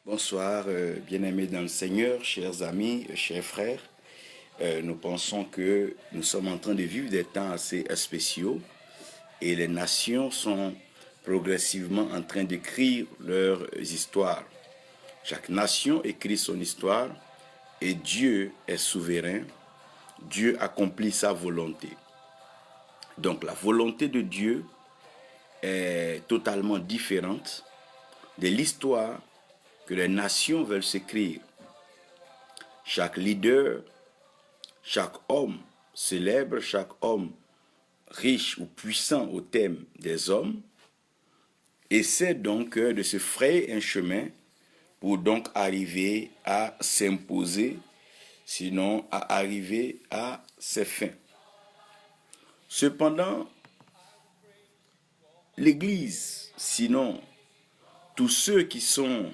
Bonsoir, bien-aimés dans le Seigneur, chers amis, chers frères. Nous pensons que nous sommes en train de vivre des temps assez spéciaux et les nations sont progressivement en train d'écrire leurs histoires. Chaque nation écrit son histoire et Dieu est souverain. Dieu accomplit sa volonté. Donc la volonté de Dieu est totalement différente de l'histoire que les nations veulent s'écrire. Chaque leader, chaque homme célèbre, chaque homme riche ou puissant au thème des hommes, essaie donc de se frayer un chemin pour donc arriver à s'imposer, sinon à arriver à ses fins. Cependant, l'Église, sinon tous ceux qui sont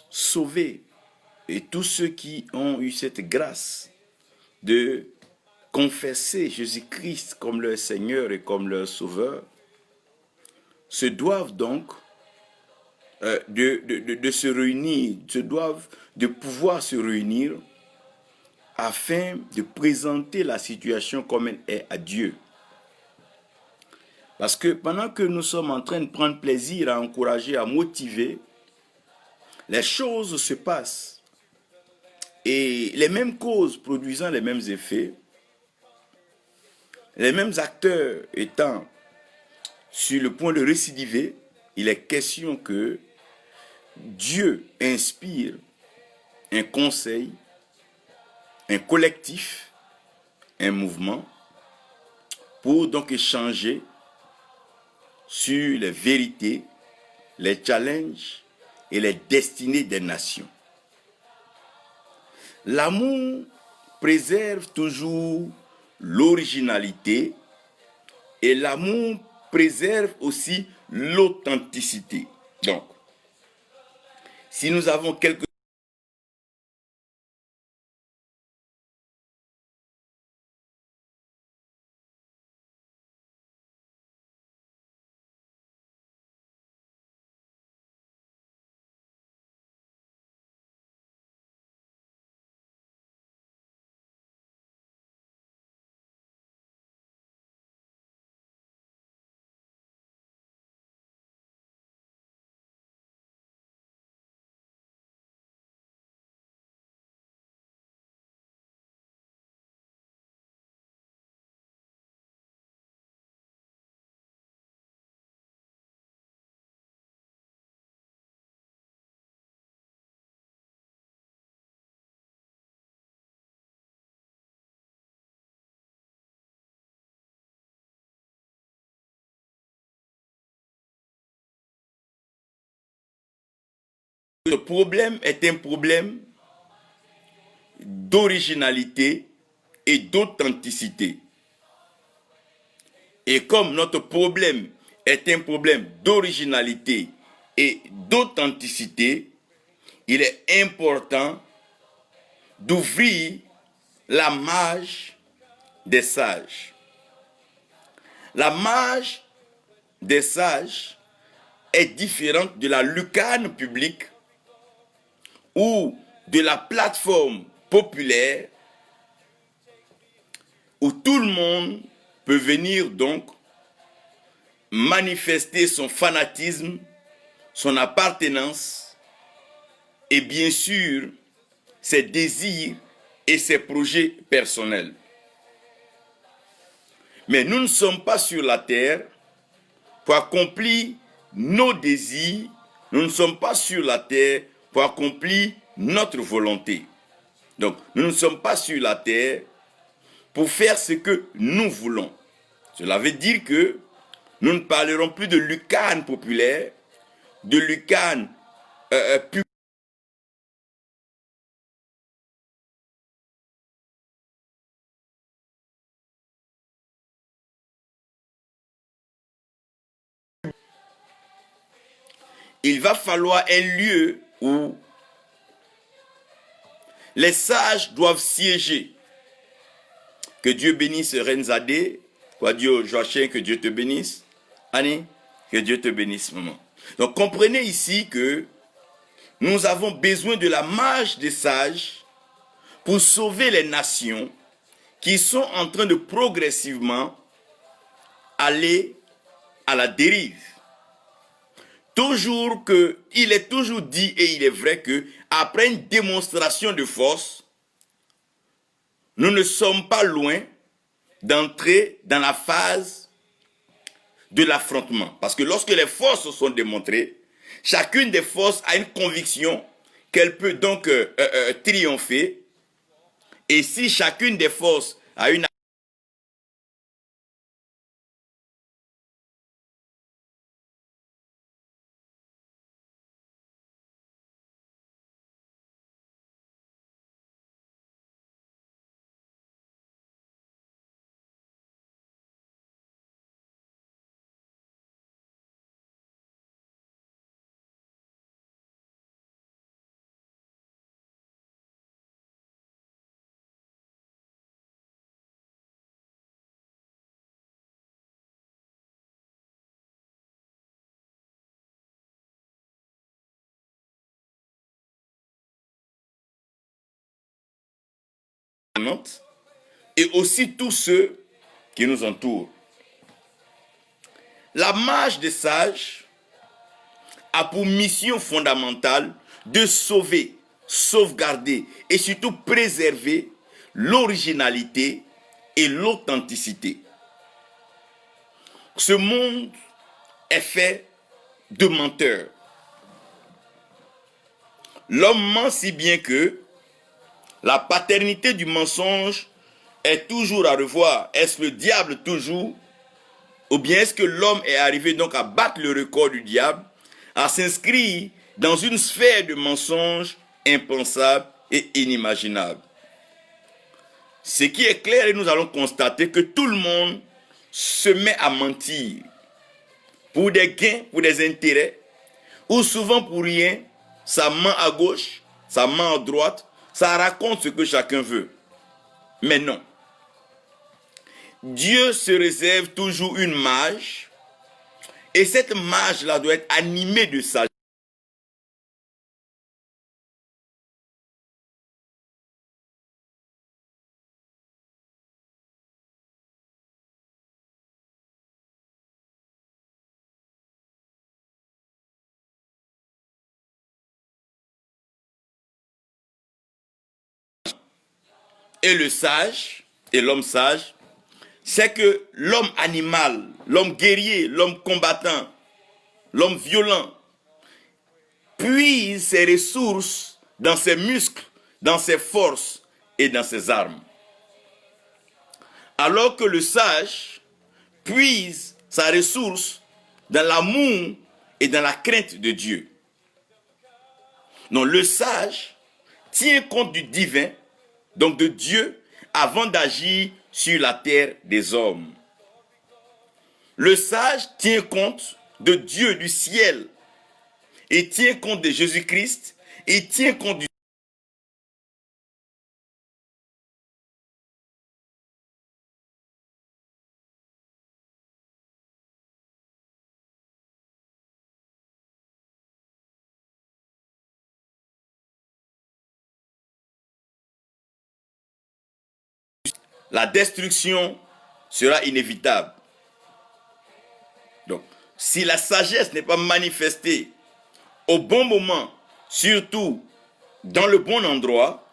sauvés et tous ceux qui ont eu cette grâce de confesser Jésus-Christ comme leur Seigneur et comme leur Sauveur, se doivent donc de se réunir, se doivent de pouvoir se réunir afin de présenter la situation comme elle est à Dieu. Parce que pendant que nous sommes en train de prendre plaisir à encourager, à motiver, les choses se passent. Et les mêmes causes produisant les mêmes effets, les mêmes acteurs étant sur le point de récidiver, il est question que Dieu inspire un conseil, un collectif, un mouvement, pour donc échanger sur les vérités, les challenges et les destinées des nations. L'amour préserve toujours l'originalité et l'amour préserve aussi l'authenticité. Donc, si nous avons quelque le problème est un problème d'originalité et d'authenticité. Et comme notre problème est un problème d'originalité et d'authenticité, il est important d'ouvrir la marge des sages. La marge des sages est différente de la lucarne publique ou de la plateforme populaire où tout le monde peut venir donc manifester son fanatisme, son appartenance et bien sûr ses désirs et ses projets personnels. Mais nous ne sommes pas sur la terre pour accomplir nos désirs, nous ne sommes pas sur la terre pour accomplir notre volonté. Donc, nous ne sommes pas sur la terre pour faire ce que nous voulons. Cela veut dire que nous ne parlerons plus de lucarne populaire, de lucarne publique. Il va falloir un lieu où les sages doivent siéger. Que Dieu bénisse Renzadeh, Kwadio Joachim, que Dieu te bénisse. Annie, que Dieu te bénisse, maman. Donc comprenez ici que nous avons besoin de la marche des sages pour sauver les nations qui sont en train de progressivement aller à la dérive. Il est toujours dit et il est vrai que après une démonstration de force, nous ne sommes pas loin d'entrer dans la phase de l'affrontement. Parce que lorsque les forces sont démontrées, chacune des forces a une conviction qu'elle peut donc triompher. Et si chacune des forces a une et aussi tous ceux qui nous entourent. La marche des sages a pour mission fondamentale de sauver, sauvegarder et surtout préserver l'originalité et l'authenticité. Ce monde est fait de menteurs. L'homme ment si bien que la paternité du mensonge est toujours à revoir. Est-ce le diable toujours? Ou bien est-ce que l'homme est arrivé donc à battre le record du diable, à s'inscrire dans une sphère de mensonges impensables et inimaginables? Ce qui est clair, et nous allons constater que tout le monde se met à mentir pour des gains, pour des intérêts, ou souvent pour rien. Ça ment à gauche, ça ment à droite, ça raconte ce que chacun veut. Mais non. Dieu se réserve toujours une marge, et cette marge-là doit être animée de sagesse. Et le sage, et l'homme sage, c'est que l'homme animal, l'homme guerrier, l'homme combattant, l'homme violent, puise ses ressources dans ses muscles, dans ses forces et dans ses armes. Alors que le sage puise sa ressource dans l'amour et dans la crainte de Dieu. Donc le sage tient compte du divin, donc de Dieu, avant d'agir sur la terre des hommes. Le sage tient compte de Dieu du ciel et tient compte de Jésus-Christ et tient compte du la destruction sera inévitable. Donc, si la sagesse n'est pas manifestée au bon moment, surtout dans le bon endroit,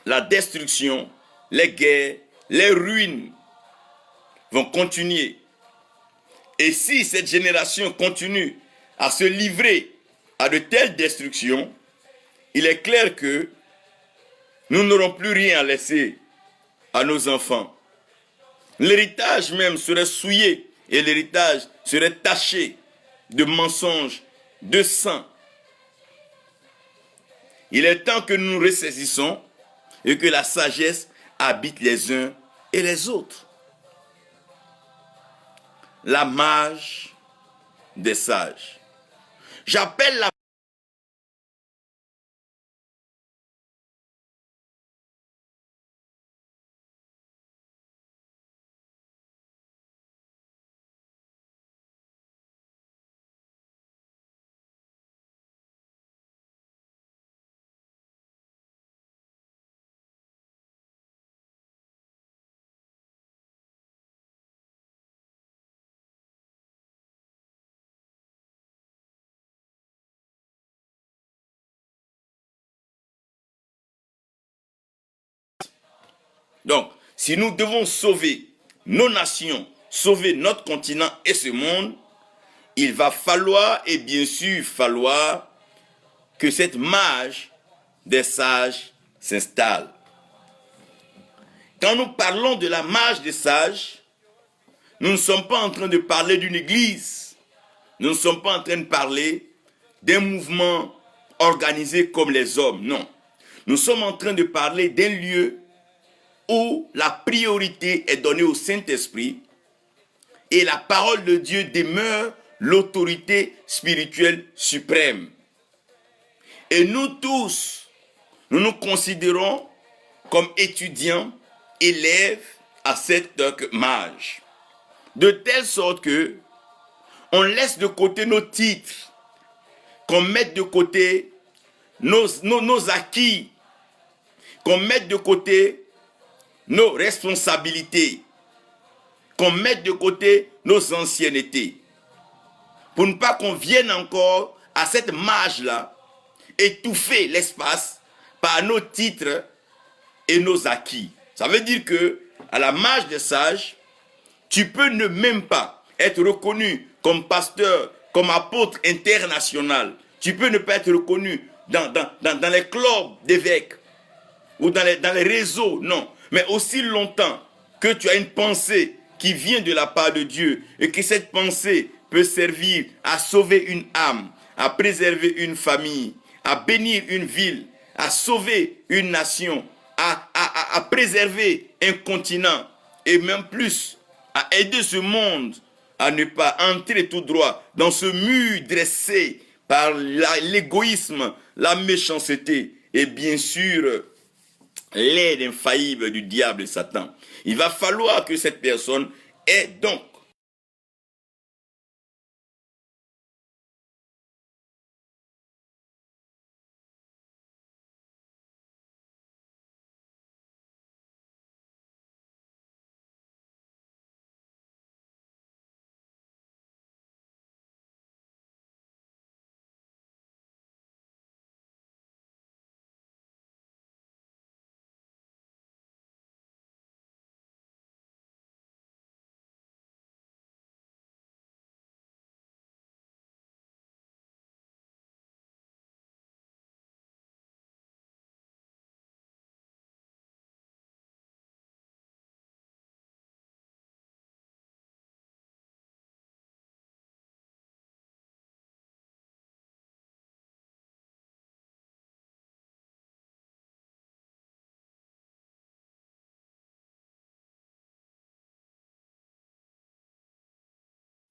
la destruction, les guerres, les ruines vont continuer. Et si cette génération continue à se livrer à de telles destructions, il est clair que nous n'aurons plus rien à laisser à nos enfants. L'héritage même serait souillé et l'héritage serait taché de mensonges, de sang. Il est temps que nous nous ressaisissons et que la sagesse habite les uns et les autres. La marge des sages. J'appelle la Donc, si nous devons sauver nos nations, sauver notre continent et ce monde, il va falloir, et bien sûr falloir, que cette marche des sages s'installe. Quand nous parlons de la marche des sages, nous ne sommes pas en train de parler d'une église. Nous ne sommes pas en train de parler d'un mouvement organisé comme les hommes. Non. Nous sommes en train de parler d'un lieu où la priorité est donnée au Saint-Esprit et la parole de Dieu demeure l'autorité spirituelle suprême. Et nous tous, nous nous considérons comme étudiants, élèves à cette marche. De telle sorte que on laisse de côté nos titres, qu'on mette de côté nos acquis, qu'on mette de côté nos responsabilités, qu'on mette de côté nos anciennetés, pour ne pas qu'on vienne encore à cette marge-là, étouffer l'espace par nos titres et nos acquis. Ça veut dire que à la marche des sages, tu peux ne même pas être reconnu comme pasteur, comme apôtre international. Tu peux ne pas être reconnu dans les clubs d'évêques ou dans les réseaux, non. Mais aussi longtemps que tu as une pensée qui vient de la part de Dieu et que cette pensée peut servir à sauver une âme, à préserver une famille, à bénir une ville, à sauver une nation, à préserver un continent et même plus, à aider ce monde à ne pas entrer tout droit dans ce mur dressé par l'égoïsme, la méchanceté et bien sûr l'aide infaillible du diable et Satan. Il va falloir que cette personne ait donc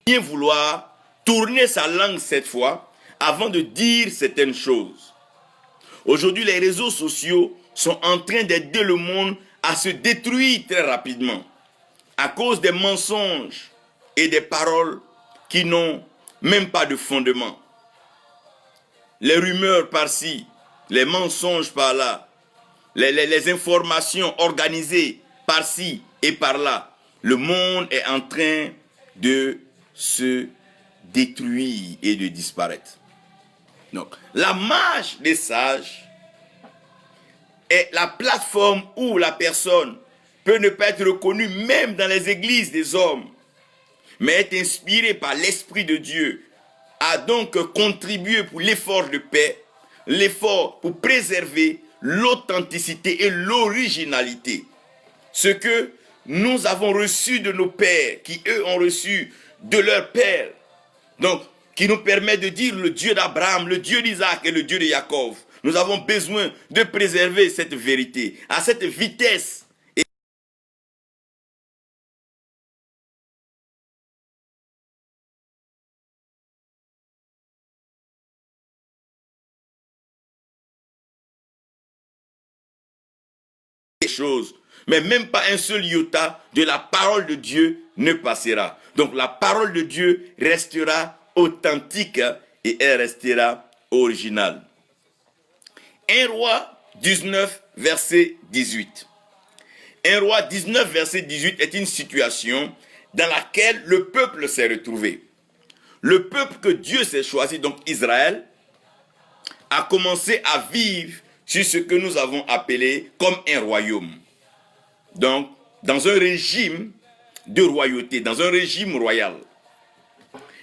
bien vouloir tourner sa langue cette fois avant de dire certaines choses. Aujourd'hui, les réseaux sociaux sont en train d'aider le monde à se détruire très rapidement à cause des mensonges et des paroles qui n'ont même pas de fondement. Les rumeurs par-ci, les mensonges par-là, les informations organisées par-ci et par-là. Le monde est en train de se détruire et de disparaître. Donc, la marche des sages est la plateforme où la personne peut ne pas être reconnue même dans les églises des hommes, mais est inspirée par l'Esprit de Dieu, a donc contribué pour l'effort de paix, l'effort pour préserver l'authenticité et l'originalité. Ce que nous avons reçu de nos pères, qui eux ont reçu de leurs pères. Donc, qui nous permet de dire le Dieu d'Abraham, le Dieu d'Isaac et le Dieu de Jacob. Nous avons besoin de préserver cette vérité à cette vitesse. Choses, mais même pas un seul iota de la parole de Dieu ne passera. Donc la parole de Dieu restera authentique et elle restera originale. 1 Roi 19, verset 18. 1 Roi 19, verset 18 est une situation dans laquelle le peuple s'est retrouvé. Le peuple que Dieu s'est choisi, donc Israël, a commencé à vivre sur ce que nous avons appelé comme un royaume. donc dans un régime de royauté, dans un régime royal.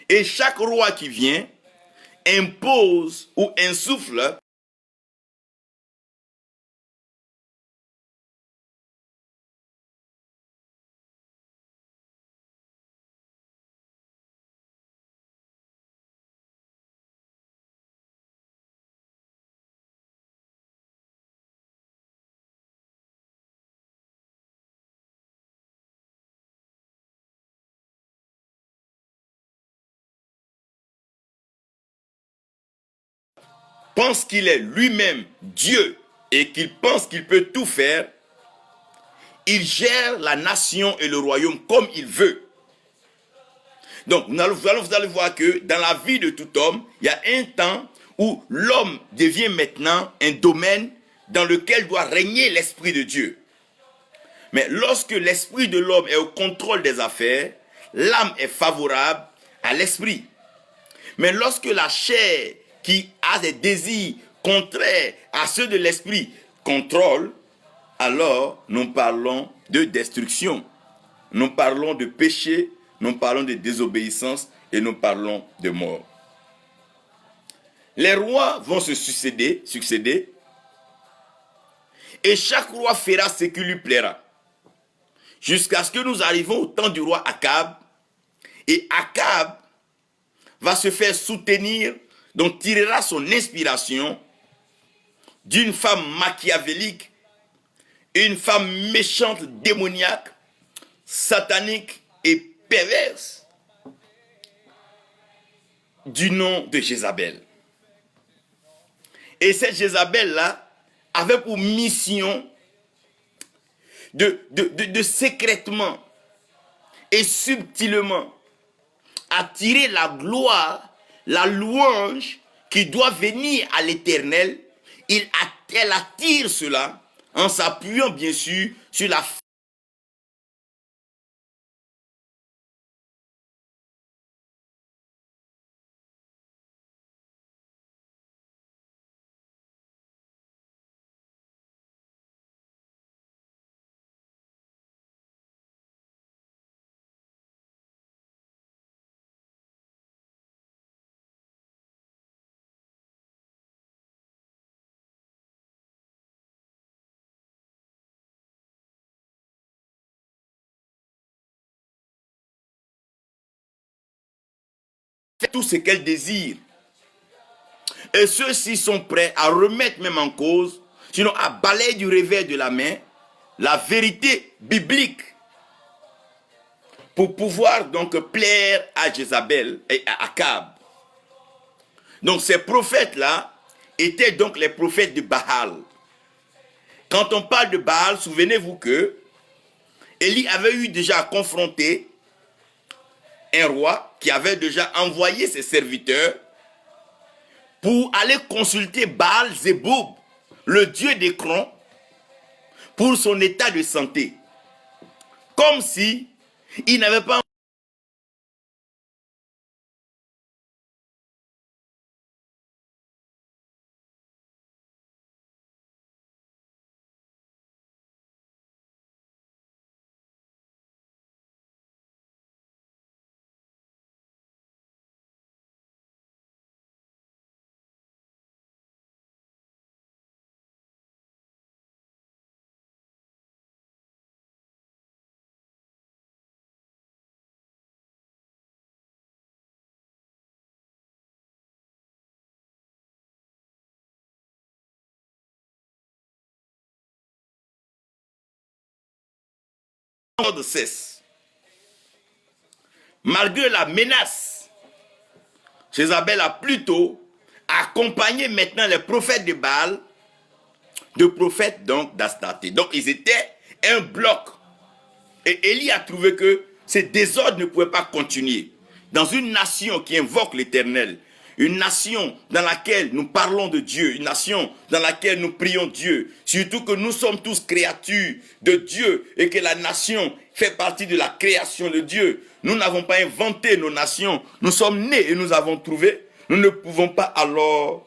Et chaque roi qui vient impose ou insuffle pense qu'il est lui-même Dieu et qu'il pense qu'il peut tout faire, il gère la nation et le royaume comme il veut. Donc, vous allez voir que dans la vie de tout homme, il y a un temps où l'homme devient maintenant un domaine dans lequel doit régner l'Esprit de Dieu. Mais lorsque l'Esprit de l'homme est au contrôle des affaires, l'âme est favorable à l'Esprit. Mais lorsque la chair qui a des désirs contraires à ceux de l'Esprit contrôle, alors nous parlons de destruction. Nous parlons de péché, nous parlons de désobéissance et nous parlons de mort. Les rois vont se succéder, et chaque roi fera ce qui lui plaira. Jusqu'à ce que nous arrivions au temps du roi Akab, et Akab va se faire soutenir, donc tirera son inspiration d'une femme machiavélique, une femme méchante, démoniaque, satanique et perverse, du nom de Jézabel. Et cette Jézabel-là avait pour mission de secrètement et subtilement attirer la gloire, la louange qui doit venir à l'Éternel. Elle attire cela en s'appuyant bien sûr sur la fait tout ce qu'elle désire. Et ceux-ci sont prêts à remettre même en cause, sinon à balayer du revers de la main, la vérité biblique pour pouvoir donc plaire à Jézabel et à Akab. Donc ces prophètes-là étaient donc les prophètes de Baal. Quand on parle de Baal, souvenez-vous que Élie avait eu déjà à confronter un roi qui avait déjà envoyé ses serviteurs pour aller consulter Baal Zéboub, le dieu d'Écron, pour son état de santé. Comme si il n'avait pas de cesse. Malgré la menace, Jézabel a plutôt accompagné maintenant les prophètes de Baal, de prophètes donc d'Astarté. Donc ils étaient un bloc. Et Élie a trouvé que ces désordres ne pouvaient pas continuer. Dans une nation qui invoque l'Éternel, une nation dans laquelle nous parlons de Dieu, une nation dans laquelle nous prions Dieu, surtout que nous sommes tous créatures de Dieu et que la nation fait partie de la création de Dieu. Nous n'avons pas inventé nos nations, nous sommes nés et nous avons trouvé. Nous ne pouvons pas alors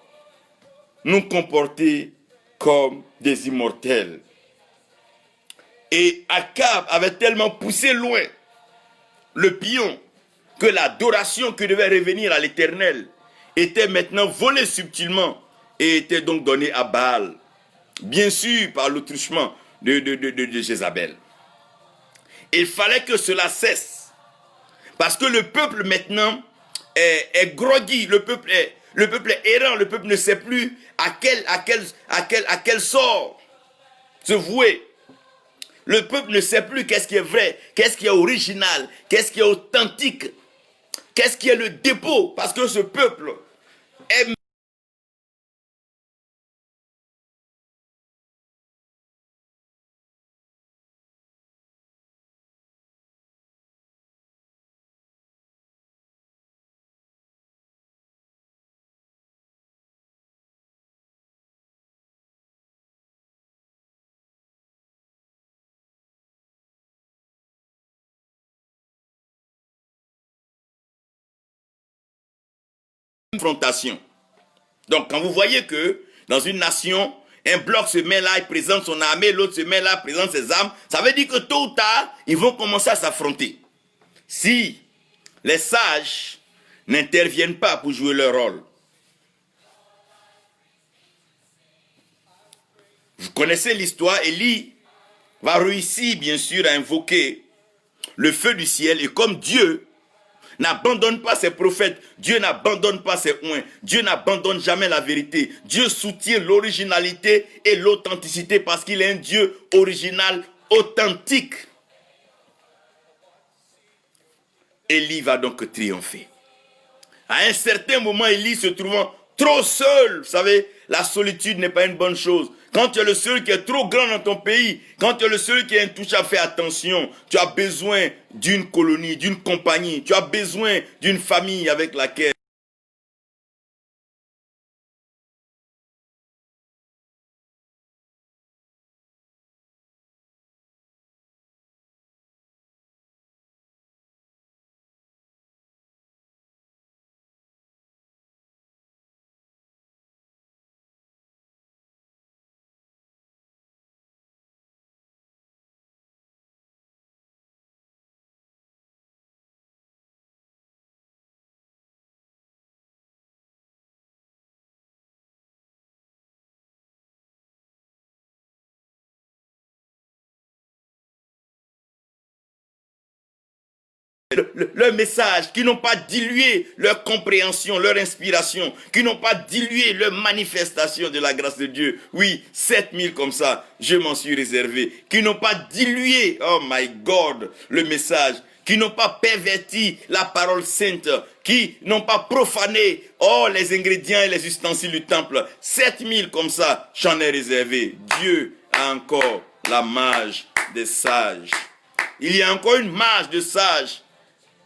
nous comporter comme des immortels. Et Akab avait tellement poussé loin le pion que l'adoration qui devait revenir à l'Éternel était maintenant volée subtilement et était donc donnée à Baal. Bien sûr, par l'autruchement de Jézabel. Il fallait que cela cesse. Parce que le peuple maintenant est groggy, le peuple est errant, le peuple ne sait plus à quel sort se vouer. Le peuple ne sait plus qu'est-ce qui est vrai, qu'est-ce qui est original, qu'est-ce qui est authentique, qu'est-ce qui est le dépôt. Parce que ce peuple est une confrontation. Donc, quand vous voyez que dans une nation, un bloc se met là, il présente son armée, l'autre se met là, présente ses armes, ça veut dire que tôt ou tard, ils vont commencer à s'affronter. Si les sages n'interviennent pas pour jouer leur rôle. Vous connaissez l'histoire, Élie va réussir bien sûr à invoquer le feu du ciel et comme Dieu n'abandonne pas ses prophètes, Dieu n'abandonne pas ses oints, Dieu n'abandonne jamais la vérité. Dieu soutient l'originalité et l'authenticité parce qu'il est un Dieu original, authentique. Élie va donc triompher. À un certain moment, Élie se trouvant trop seul, vous savez, la solitude n'est pas une bonne chose. Quand tu es le seul qui est trop grand dans ton pays, quand tu es le seul qui est intouchable, fais attention. Tu as besoin d'une colonie, d'une compagnie. Tu as besoin d'une famille avec laquelle le message, qui n'ont pas dilué leur compréhension, leur inspiration, qui n'ont pas dilué leur manifestation de la grâce de Dieu. Oui, 7000 comme ça, je m'en suis réservé. Qui n'ont pas dilué, oh my God, le message, qui n'ont pas perverti la parole sainte, qui n'ont pas profané, oh, les ingrédients et les ustensiles du temple. 7000 comme ça, j'en ai réservé. Dieu a encore la marge des sages. Il y a encore une marge de sages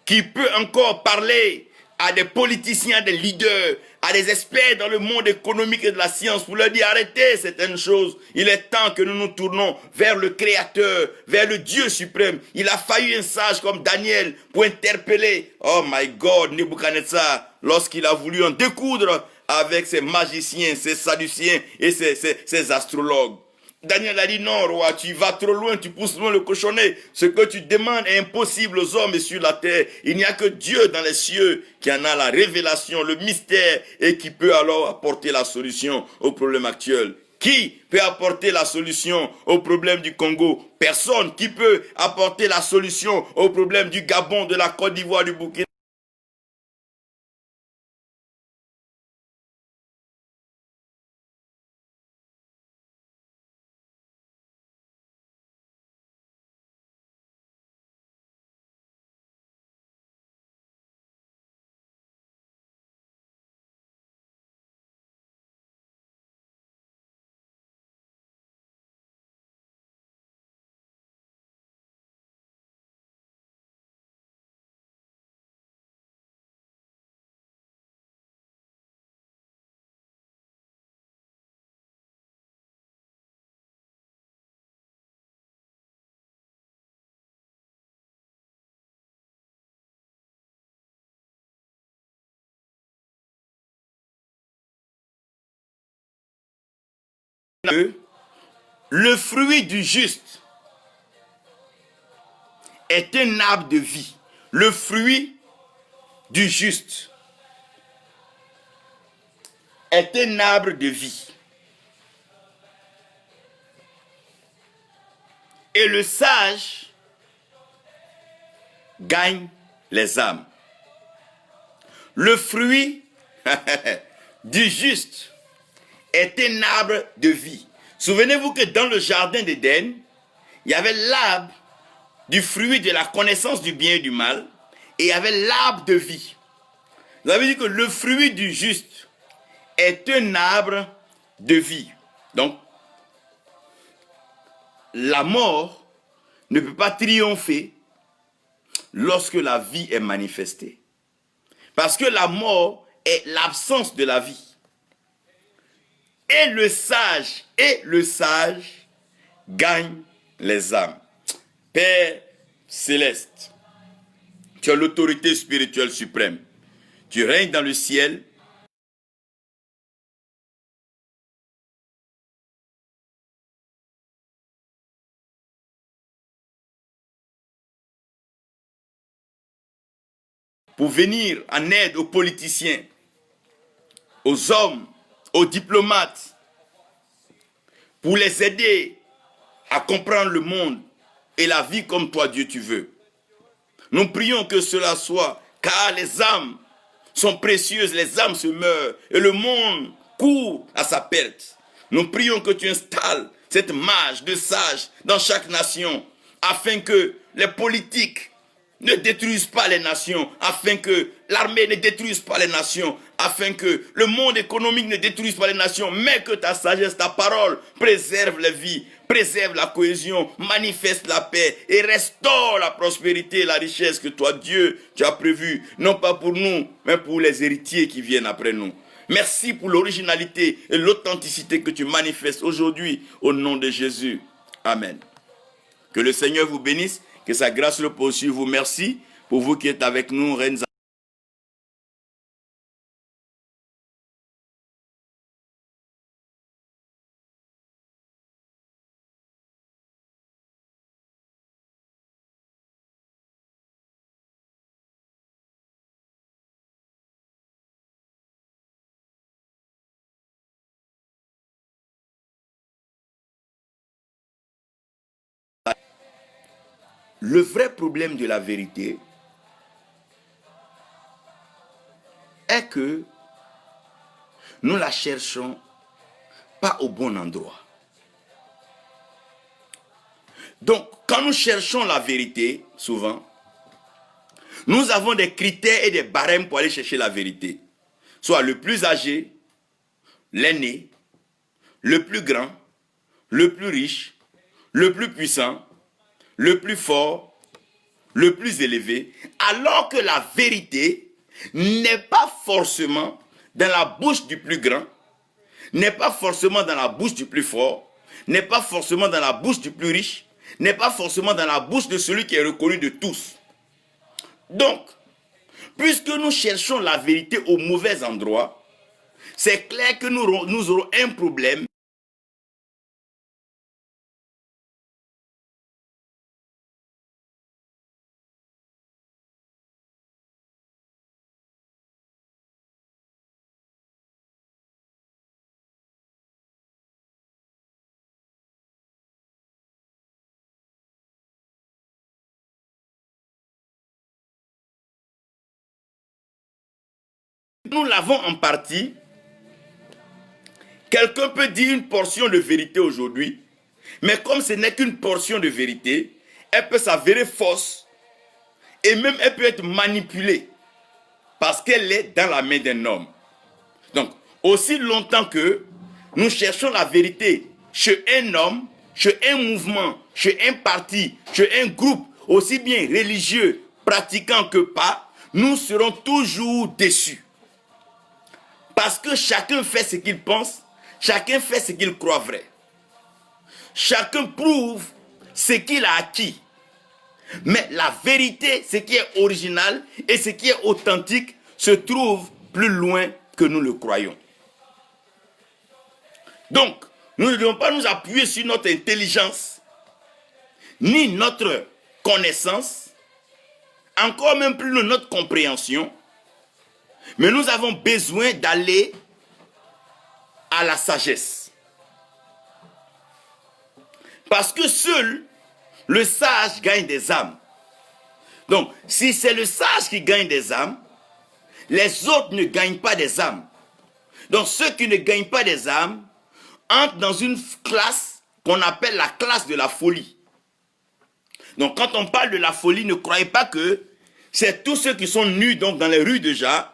qui peut encore parler à des politiciens, des leaders, à des experts dans le monde économique et de la science pour leur dire arrêtez certaines choses. Il est temps que nous nous tournons vers le Créateur, vers le Dieu suprême. Il a fallu un sage comme Daniel pour interpeller, oh my God, Nebuchadnezzar, lorsqu'il a voulu en découdre avec ses magiciens, ses sadduciens et ses astrologues. Daniel a dit non, roi, tu vas trop loin, tu pousses loin le cochonnet. Ce que tu demandes est impossible aux hommes et sur la terre. Il n'y a que Dieu dans les cieux qui en a la révélation, le mystère et qui peut alors apporter la solution au problème actuel. Qui peut apporter la solution au problème du Congo? Personne. Qui peut apporter la solution au problème du Gabon, de la Côte d'Ivoire, du Burkina? Le fruit du juste est un arbre de vie, le fruit du juste est un arbre de vie. Et le sage gagne les âmes. Le fruit du juste est un arbre de vie. Souvenez-vous que dans le jardin d'Éden, il y avait l'arbre du fruit de la connaissance du bien et du mal, et il y avait l'arbre de vie. Vous avez dit que le fruit du juste est un arbre de vie. Donc, la mort ne peut pas triompher lorsque la vie est manifestée. Parce que la mort est l'absence de la vie. Et le sage gagne les âmes. Père céleste, tu as l'autorité spirituelle suprême. Tu règnes dans le ciel. Pour venir en aide aux politiciens, aux hommes, aux diplomates, pour les aider à comprendre le monde et la vie comme toi, Dieu, tu veux. Nous prions que cela soit, car les âmes sont précieuses, les âmes se meurent et le monde court à sa perte. Nous prions que tu installes cette marge de sages dans chaque nation, afin que les politiques ne détruisent pas les nations, afin que l'armée ne détruise pas les nations, afin que le monde économique ne détruise pas les nations, mais que ta sagesse, ta parole préserve les vies, préserve la cohésion, manifeste la paix et restaure la prospérité et la richesse que toi, Dieu, tu as prévu, non pas pour nous, mais pour les héritiers qui viennent après nous. Merci pour l'originalité et l'authenticité que tu manifestes aujourd'hui au nom de Jésus. Amen. Que le Seigneur vous bénisse, que sa grâce le poursuive. Vous merci pour vous qui êtes avec nous, reines. Le vrai problème de la vérité est que nous la cherchons pas au bon endroit. Donc, quand nous cherchons la vérité, souvent, nous avons des critères et des barèmes pour aller chercher la vérité. Soit le plus âgé, l'aîné, le plus grand, le plus riche, le plus puissant, le plus fort, le plus élevé, alors que la vérité n'est pas forcément dans la bouche du plus grand, n'est pas forcément dans la bouche du plus fort, n'est pas forcément dans la bouche du plus riche, n'est pas forcément dans la bouche de celui qui est reconnu de tous. Donc, puisque nous cherchons la vérité au mauvais endroit, c'est clair que nous aurons un problème. Nous l'avons en partie. Quelqu'un peut dire une portion de vérité aujourd'hui, mais comme ce n'est qu'une portion de vérité, elle peut s'avérer fausse et même elle peut être manipulée parce qu'elle est dans la main d'un homme. Donc, aussi longtemps que nous cherchons la vérité chez un homme, chez un mouvement, chez un parti, chez un groupe, aussi bien religieux, pratiquant que pas, nous serons toujours déçus. Parce que chacun fait ce qu'il pense, chacun fait ce qu'il croit vrai. Chacun prouve ce qu'il a acquis. Mais la vérité, ce qui est original et ce qui est authentique, se trouve plus loin que nous le croyons. Donc, nous ne devons pas nous appuyer sur notre intelligence, ni notre connaissance, encore même plus de notre compréhension, mais nous avons besoin d'aller à la sagesse. Parce que seul le sage gagne des âmes. Donc, si c'est le sage qui gagne des âmes, les autres ne gagnent pas des âmes. Donc, ceux qui ne gagnent pas des âmes entrent dans une classe qu'on appelle la classe de la folie. Donc, quand on parle de la folie, ne croyez pas que c'est tous ceux qui sont nus donc, dans les rues déjà.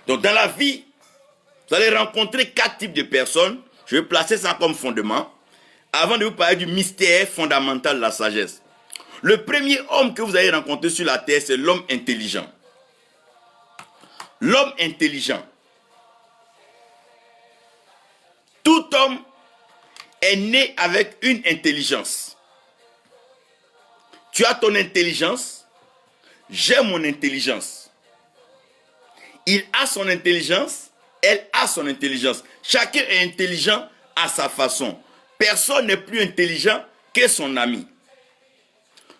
Donc, dans la vie, vous allez rencontrer 4 types de personnes. Je vais placer ça comme fondement avant de vous parler du mystère fondamental de la sagesse. Le premier homme que vous allez rencontrer sur la terre, c'est l'homme intelligent. L'homme intelligent. Tout homme est né avec une intelligence. Tu as ton intelligence, j'ai mon intelligence. Il a son intelligence, elle a son intelligence. Chacun est intelligent à sa façon. Personne n'est plus intelligent que son ami.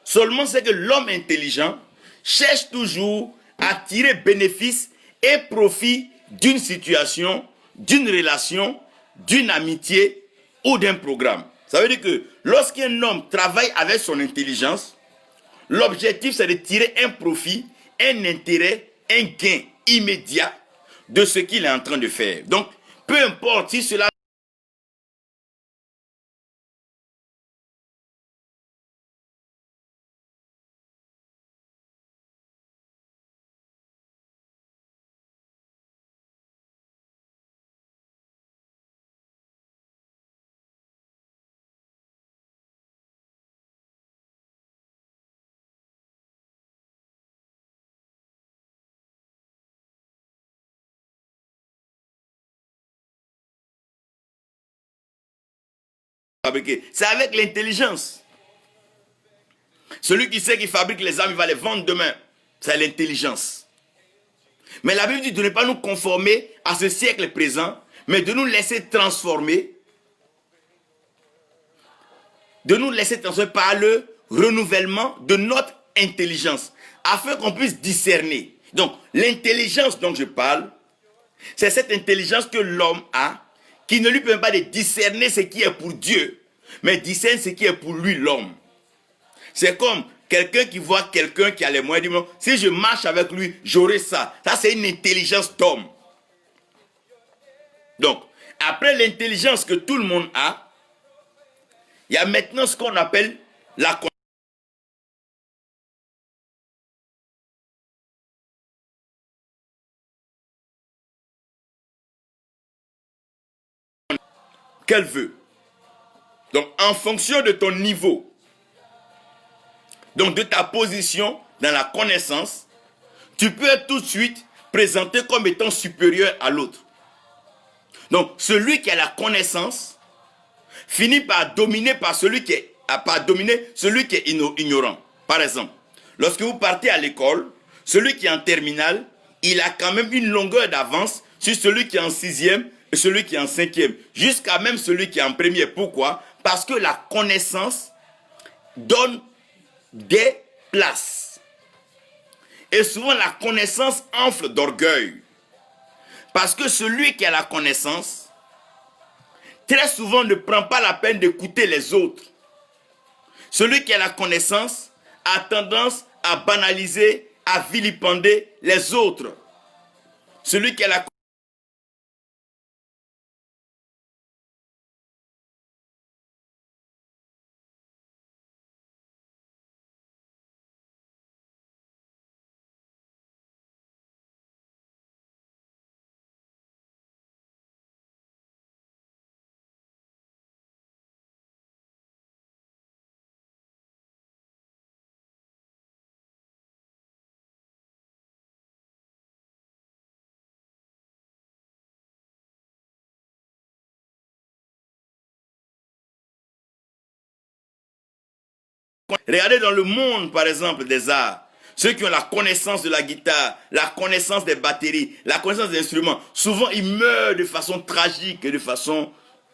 Seulement c'est que l'homme intelligent cherche toujours à tirer bénéfice et profit d'une situation, d'une relation, d'une amitié ou d'un programme. Ça veut dire que lorsqu'un homme travaille avec son intelligence, l'objectif c'est de tirer un profit, un intérêt, un gain immédiat de ce qu'il est en train de faire. Donc, peu importe si cela fabriquer, c'est avec l'intelligence. Celui qui sait qu'il fabrique les armes, il va les vendre demain. C'est l'intelligence. Mais la Bible dit de ne pas nous conformer à ce siècle présent, mais de nous laisser transformer. De nous laisser transformer par le renouvellement de notre intelligence, afin qu'on puisse discerner. Donc, l'intelligence dont je parle, c'est cette intelligence que l'homme a, qui ne lui permet pas de discerner ce qui est pour Dieu, mais discerne ce qui est pour lui, l'homme. C'est comme quelqu'un qui voit quelqu'un qui a les moyens, dit, si je marche avec lui, j'aurai ça. Ça, c'est une intelligence d'homme. Donc, après l'intelligence que tout le monde a, il y a maintenant ce qu'on appelle la connaissance. Qu'elle veut. Donc, en fonction de ton niveau, donc de ta position dans la connaissance, tu peux être tout de suite présenté comme étant supérieur à l'autre. Donc, celui qui a la connaissance finit par dominer par celui qui est, par dominer celui qui est ignorant. Par exemple, lorsque vous partez à l'école, celui qui est en terminale, il a quand même une longueur d'avance sur celui qui est en 6e et celui qui est en 5e, jusqu'à même celui qui est en premier. Pourquoi? Parce que la connaissance donne des places. Et souvent, la connaissance enfle d'orgueil. Parce que celui qui a la connaissance, très souvent ne prend pas la peine d'écouter les autres. Celui qui a la connaissance a tendance à banaliser, à vilipender les autres. Celui qui a la Regardez dans le monde, par exemple, des arts. Ceux qui ont la connaissance de la guitare, la connaissance des batteries, la connaissance des instruments, souvent ils meurent de façon tragique et de façon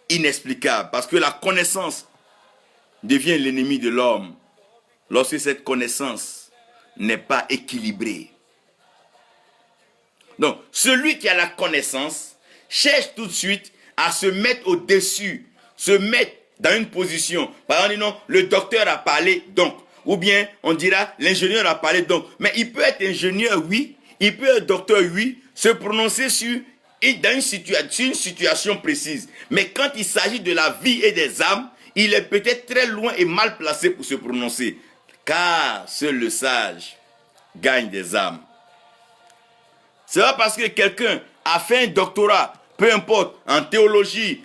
inexplicable. Parce que la connaissance devient l'ennemi de l'homme lorsque cette connaissance n'est pas équilibrée. Donc, celui qui a la connaissance cherche tout de suite à se mettre au-dessus, se mettre dans une position. Par exemple, non, le docteur a parlé donc. Ou bien, on dira, l'ingénieur a parlé donc. Mais il peut être ingénieur, oui. Il peut être docteur, oui. Se prononcer sur une situation précise. Mais quand il s'agit de la vie et des âmes, il est peut-être très loin et mal placé pour se prononcer. Car seul le sage gagne des âmes. C'est pas parce que quelqu'un a fait un doctorat, peu importe, en théologie,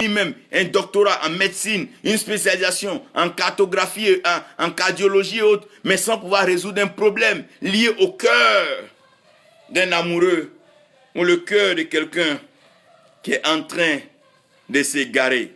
même un doctorat en médecine, une spécialisation en cartographie, en cardiologie et autres, mais sans pouvoir résoudre un problème lié au cœur d'un amoureux ou le cœur de quelqu'un qui est en train de s'égarer.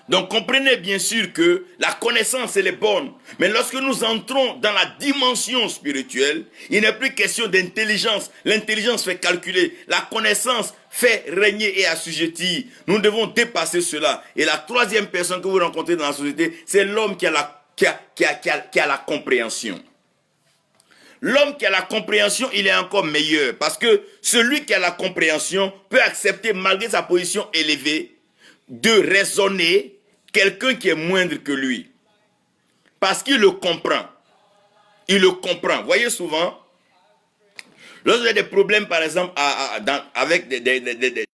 Donc comprenez bien sûr que la connaissance elle est bonne, mais lorsque nous entrons dans la dimension spirituelle, il n'est plus question d'intelligence. L'intelligence fait calculer, la connaissance fait régner et assujettir. Nous devons dépasser cela. Et la troisième personne que vous rencontrez dans la société, c'est l'homme qui a la compréhension. L'homme qui a la compréhension, il est encore meilleur, parce que celui qui a la compréhension peut accepter, malgré sa position élevée, de raisonner quelqu'un qui est moindre que lui. Parce qu'il le comprend. Il le comprend. Vous voyez souvent, lorsque il y a des problèmes, par exemple, avec des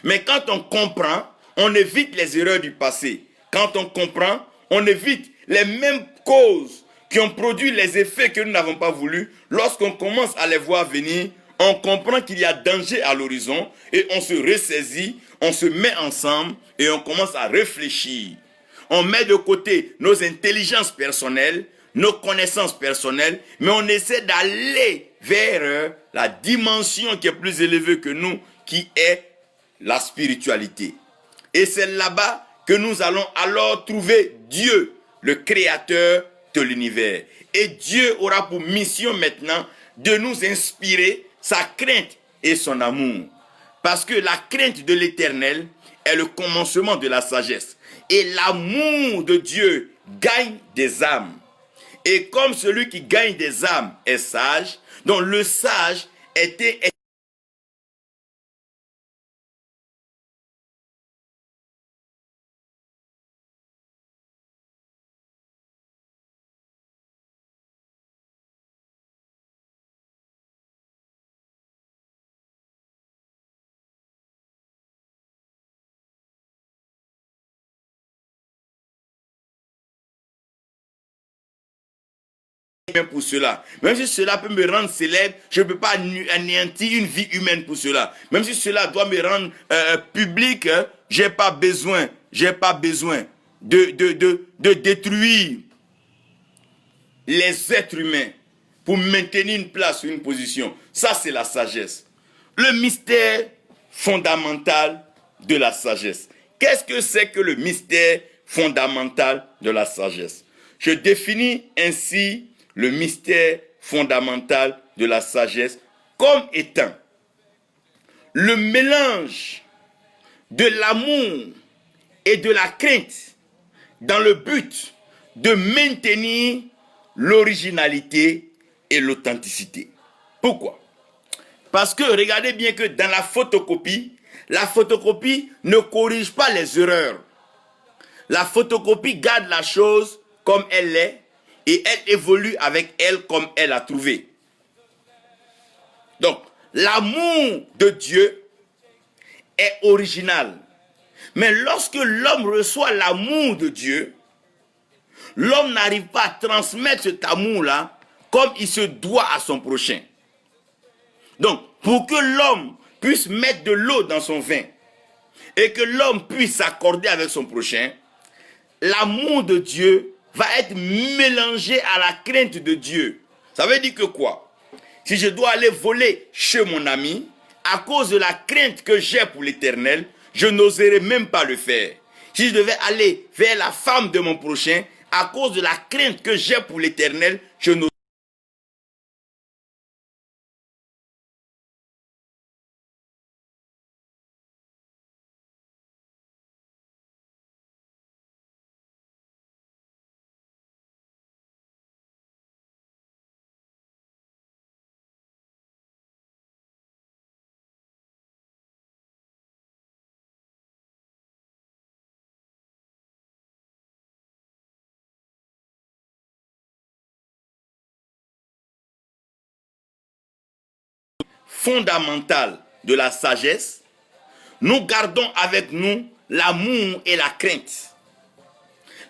mais quand on comprend, on évite les erreurs du passé. Quand on comprend, on évite les mêmes causes qui ont produit les effets que nous n'avons pas voulu. Lorsqu'on commence à les voir venir, on comprend qu'il y a danger à l'horizon et on se ressaisit, on se met ensemble et on commence à réfléchir. On met de côté nos intelligences personnelles, nos connaissances personnelles, mais on essaie d'aller vers la dimension qui est plus élevée que nous, qui est la spiritualité. Et c'est là-bas que nous allons alors trouver Dieu, le créateur de l'univers. Et Dieu aura pour mission maintenant de nous inspirer sa crainte et son amour. Parce que la crainte de l'Éternel est le commencement de la sagesse. Et l'amour de Dieu gagne des âmes. Et comme celui qui gagne des âmes est sage, donc le sage était pour cela. Même si cela peut me rendre célèbre, je ne peux pas anéantir une vie humaine pour cela. Même si cela doit me rendre public, j'ai pas besoin de détruire les êtres humains pour maintenir une place ou une position. Ça, c'est la sagesse. Le mystère fondamental de la sagesse. Qu'est-ce que c'est que le mystère fondamental de la sagesse? Je définis ainsi le mystère fondamental de la sagesse comme étant le mélange de l'amour et de la crainte dans le but de maintenir l'originalité et l'authenticité. Pourquoi? Parce que regardez bien que dans la photocopie ne corrige pas les erreurs. La photocopie garde la chose comme elle est et elle évolue avec elle comme elle a trouvé. Donc, l'amour de Dieu est original. Mais lorsque l'homme reçoit l'amour de Dieu, l'homme n'arrive pas à transmettre cet amour-là comme il se doit à son prochain. Donc, pour que l'homme puisse mettre de l'eau dans son vin et que l'homme puisse s'accorder avec son prochain, l'amour de Dieu va être mélangé à la crainte de Dieu. Ça veut dire que quoi? Si je dois aller voler chez mon ami, à cause de la crainte que j'ai pour l'Éternel, je n'oserais même pas le faire. Si je devais aller vers la femme de mon prochain, à cause de la crainte que j'ai pour l'Éternel, je n'oserais fondamental de la sagesse, nous gardons avec nous l'amour et la crainte.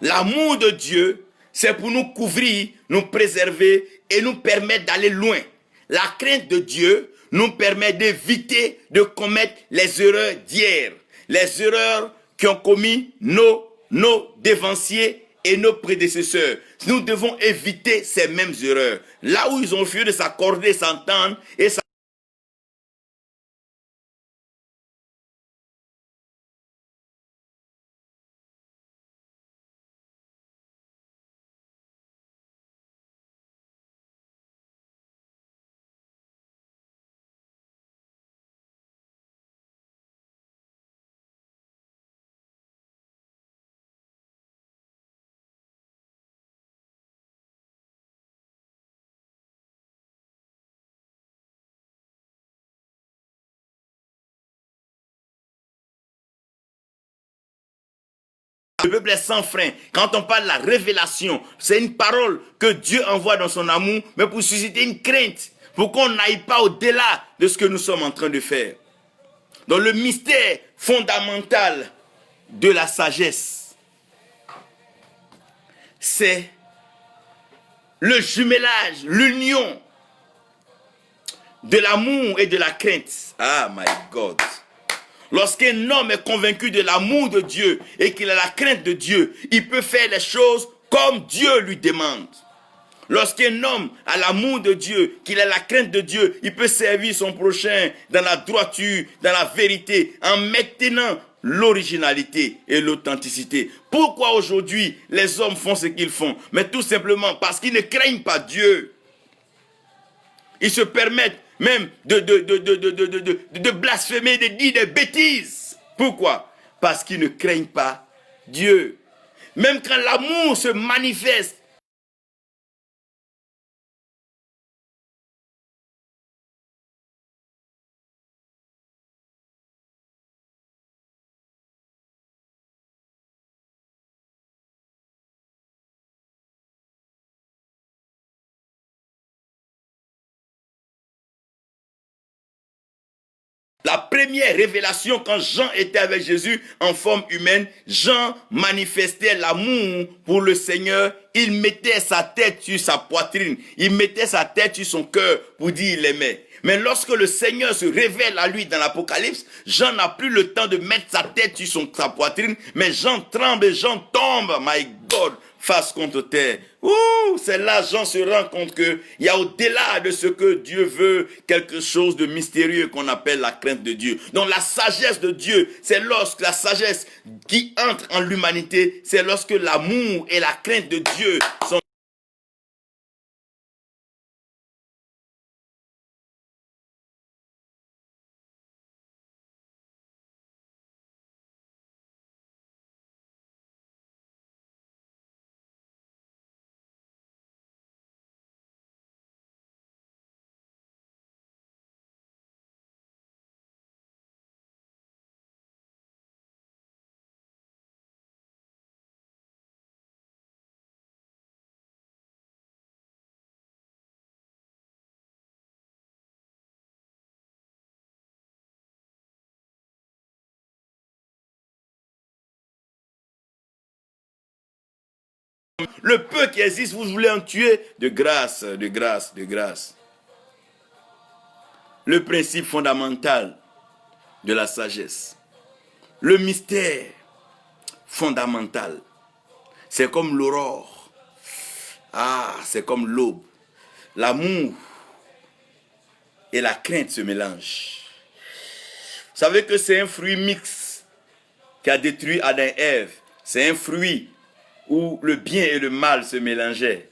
L'amour de Dieu, c'est pour nous couvrir, nous préserver et nous permettre d'aller loin. La crainte de Dieu nous permet d'éviter de commettre les erreurs d'hier, les erreurs qu'ont commis nos dévanciers et nos prédécesseurs. Nous devons éviter ces mêmes erreurs. Là où ils ont refusé de s'accorder, s'entendre et le peuple est sans frein. Quand on parle de la révélation, c'est une parole que Dieu envoie dans son amour, mais pour susciter une crainte, pour qu'on n'aille pas au-delà de ce que nous sommes en train de faire. Donc le mystère fondamental de la sagesse, c'est le jumelage, l'union de l'amour et de la crainte. Ah my God! Lorsqu'un homme est convaincu de l'amour de Dieu et qu'il a la crainte de Dieu, il peut faire les choses comme Dieu lui demande. Lorsqu'un homme a l'amour de Dieu, qu'il a la crainte de Dieu, il peut servir son prochain dans la droiture, dans la vérité, en maintenant l'originalité et l'authenticité. Pourquoi aujourd'hui les hommes font ce qu'ils font? Mais tout simplement parce qu'ils ne craignent pas Dieu. Ils se permettent même de blasphémer, de dire des bêtises. Pourquoi? Parce qu'ils ne craignent pas Dieu. Même quand l'amour se manifeste, la première révélation, quand Jean était avec Jésus en forme humaine, Jean manifestait l'amour pour le Seigneur. Il mettait sa tête sur sa poitrine. Il mettait sa tête sur son cœur pour dire qu'il l'aimait. Mais lorsque le Seigneur se révèle à lui dans l'Apocalypse, Jean n'a plus le temps de mettre sa tête sur sa poitrine, mais Jean tremble et Jean tombe, my God, face contre terre. C'est là Jean se rend compte qu'il y a au-delà de ce que Dieu veut, quelque chose de mystérieux qu'on appelle la crainte de Dieu. Donc la sagesse de Dieu, c'est lorsque la sagesse qui entre en l'humanité, c'est lorsque l'amour et la crainte de Dieu sont Le peu qui existe, vous voulez en tuer? De grâce, de grâce, de grâce. Le principe fondamental de la sagesse. Le mystère fondamental. C'est comme l'aurore. Ah, c'est comme l'aube. L'amour et la crainte se mélangent. Vous savez que c'est un fruit mixte qui a détruit Adam et Ève. C'est un fruit où le bien et le mal se mélangeaient.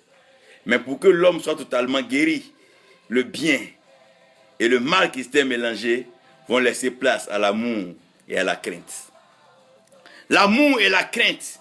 Mais pour que l'homme soit totalement guéri, le bien et le mal qui s'étaient mélangés vont laisser place à l'amour et à la crainte. L'amour et la crainte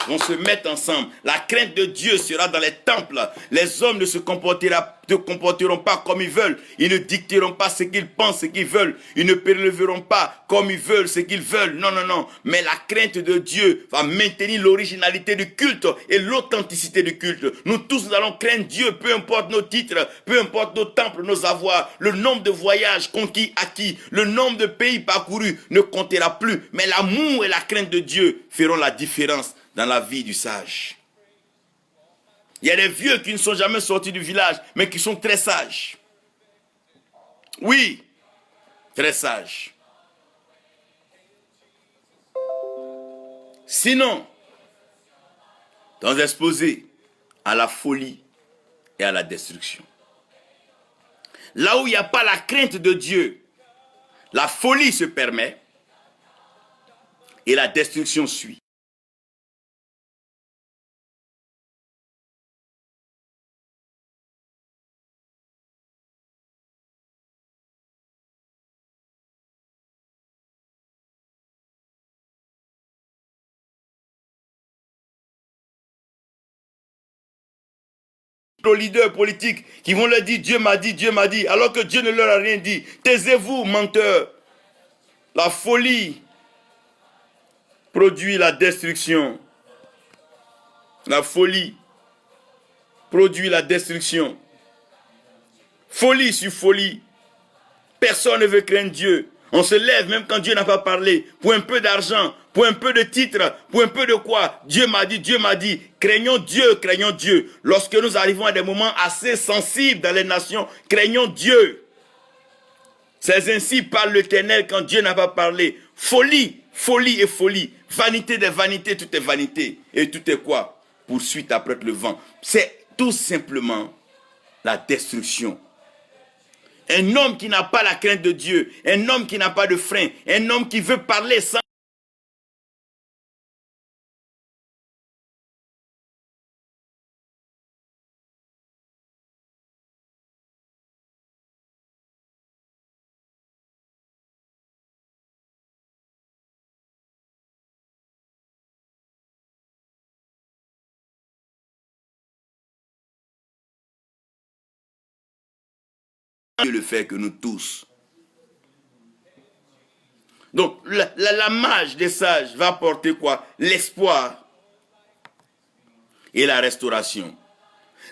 vont se mettre ensemble. La crainte de Dieu sera dans les temples. Les hommes ne se comporteront pas comme ils veulent. Ils ne dicteront pas ce qu'ils pensent, ce qu'ils veulent. Ils ne préleveront pas comme ils veulent, ce qu'ils veulent. Non, non, non. Mais la crainte de Dieu va maintenir l'originalité du culte et l'authenticité du culte. Nous tous, nous allons craindre Dieu, peu importe nos titres, peu importe nos temples, nos avoirs, le nombre de voyages conquis, acquis, le nombre de pays parcourus ne comptera plus. Mais l'amour et la crainte de Dieu feront la différence dans la vie du sage. Il y a des vieux qui ne sont jamais sortis du village, mais qui sont très sages. Oui, très sages. Sinon, dans exposé à la folie et à la destruction. Là où il n'y a pas la crainte de Dieu, la folie se permet et la destruction suit. Aux leaders politiques qui vont leur dire Dieu m'a dit, alors que Dieu ne leur a rien dit. Taisez-vous, menteurs. La folie produit la destruction. La folie produit la destruction. Folie sur folie. Personne ne veut craindre Dieu. On se lève même quand Dieu n'a pas parlé. Pour un peu d'argent, pour un peu de titre, pour un peu de quoi. Dieu m'a dit, Dieu m'a dit. Craignons Dieu, craignons Dieu. Lorsque nous arrivons à des moments assez sensibles dans les nations, craignons Dieu. C'est ainsi parle l'Éternel quand Dieu n'a pas parlé. Folie, folie et folie. Vanité des vanités, tout est vanité. Et tout est quoi? Poursuite après le vent. C'est tout simplement la destruction. Un homme qui n'a pas la crainte de Dieu, un homme qui n'a pas de frein, un homme qui veut parler sans le faire que nous tous. Donc, la marche des sages va porter quoi? L'espoir et la restauration.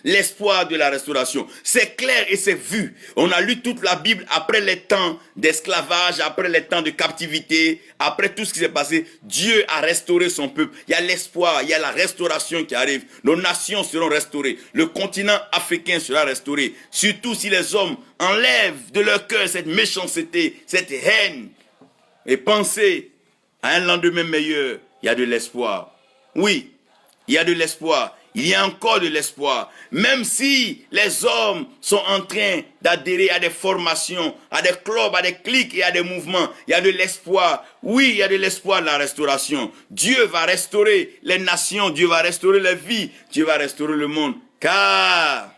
L'espoir de la restauration. C'est clair et c'est vu. On a lu toute la Bible après les temps d'esclavage, après les temps de captivité, après tout ce qui s'est passé. Dieu a restauré son peuple. Il y a l'espoir, il y a la restauration qui arrive. Nos nations seront restaurées. Le continent africain sera restauré. Surtout si les hommes enlèvent de leur cœur cette méchanceté, cette haine et penser à un lendemain meilleur. Il y a de l'espoir. Oui, il y a de l'espoir. Il y a encore de l'espoir. Même si les hommes sont en train d'adhérer à des formations, à des clubs, à des cliques et à des mouvements, il y a de l'espoir. Oui, il y a de l'espoir de la restauration. Dieu va restaurer les nations, Dieu va restaurer les vies, Dieu va restaurer le monde. Car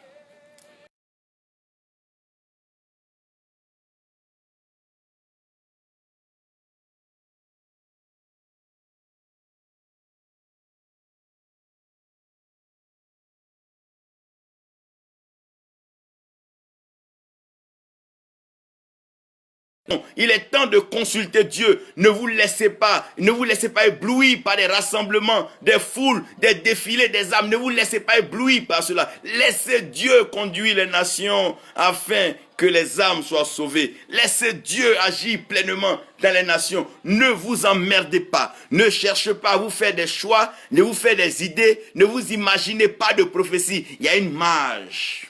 Il est temps de consulter Dieu. Ne vous laissez pas éblouir par des rassemblements, des foules, des défilés des âmes. Ne vous laissez pas éblouir par cela. Laissez Dieu conduire les nations afin que les âmes soient sauvées. Laissez Dieu agir pleinement dans les nations. Ne vous emmerdez pas. Ne cherchez pas à vous faire des choix, ne vous faire des idées. Ne vous imaginez pas de prophétie. Il y a une marge.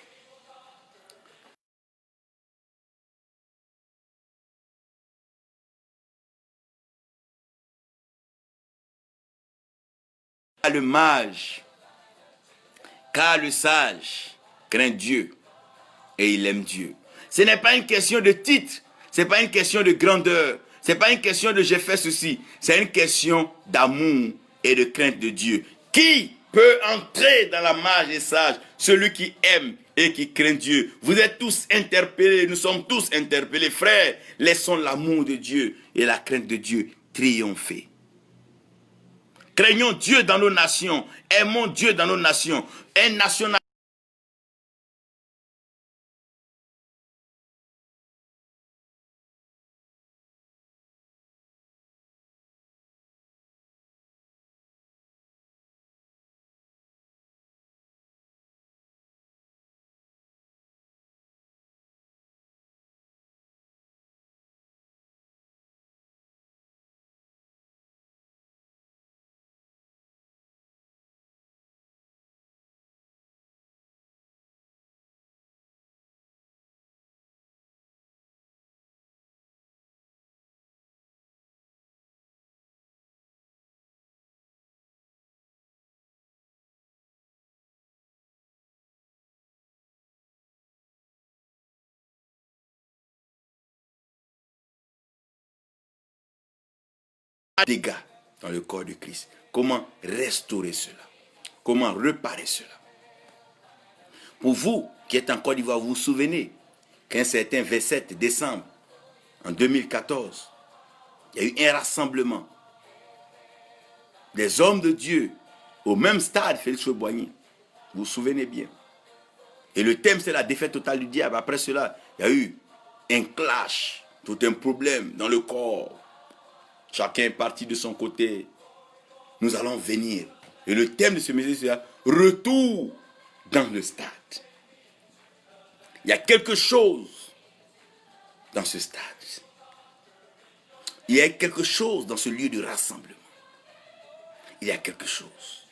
Le mage, car le sage craint Dieu et il aime Dieu. Ce n'est pas une question de titre, ce n'est pas une question de grandeur, ce n'est pas une question de j'ai fait ceci, c'est une question d'amour et de crainte de Dieu. Qui peut entrer dans la marge des sages? Celui qui aime et qui craint Dieu. Vous êtes tous interpellés, nous sommes tous interpellés. Frères, laissons l'amour de Dieu et la crainte de Dieu triompher. Craignons Dieu dans nos nations. Aimons Dieu dans nos nations. Un national dégâts dans le corps de Christ. Comment restaurer cela? Comment réparer cela? Pour vous qui êtes en Côte d'Ivoire, vous vous souvenez qu'un certain 27 décembre en 2014, il y a eu un rassemblement des hommes de Dieu au même stade Félix Houphouët-Boigny. Vous vous souvenez bien. Et le thème, c'est la défaite totale du diable. Après cela, il y a eu un clash, tout un problème dans le corps. Chacun est parti de son côté. Nous allons venir. Et le thème de ce message, c'est retour dans le stade. Il y a quelque chose dans ce stade. Il y a quelque chose dans ce lieu de rassemblement. Il y a quelque chose.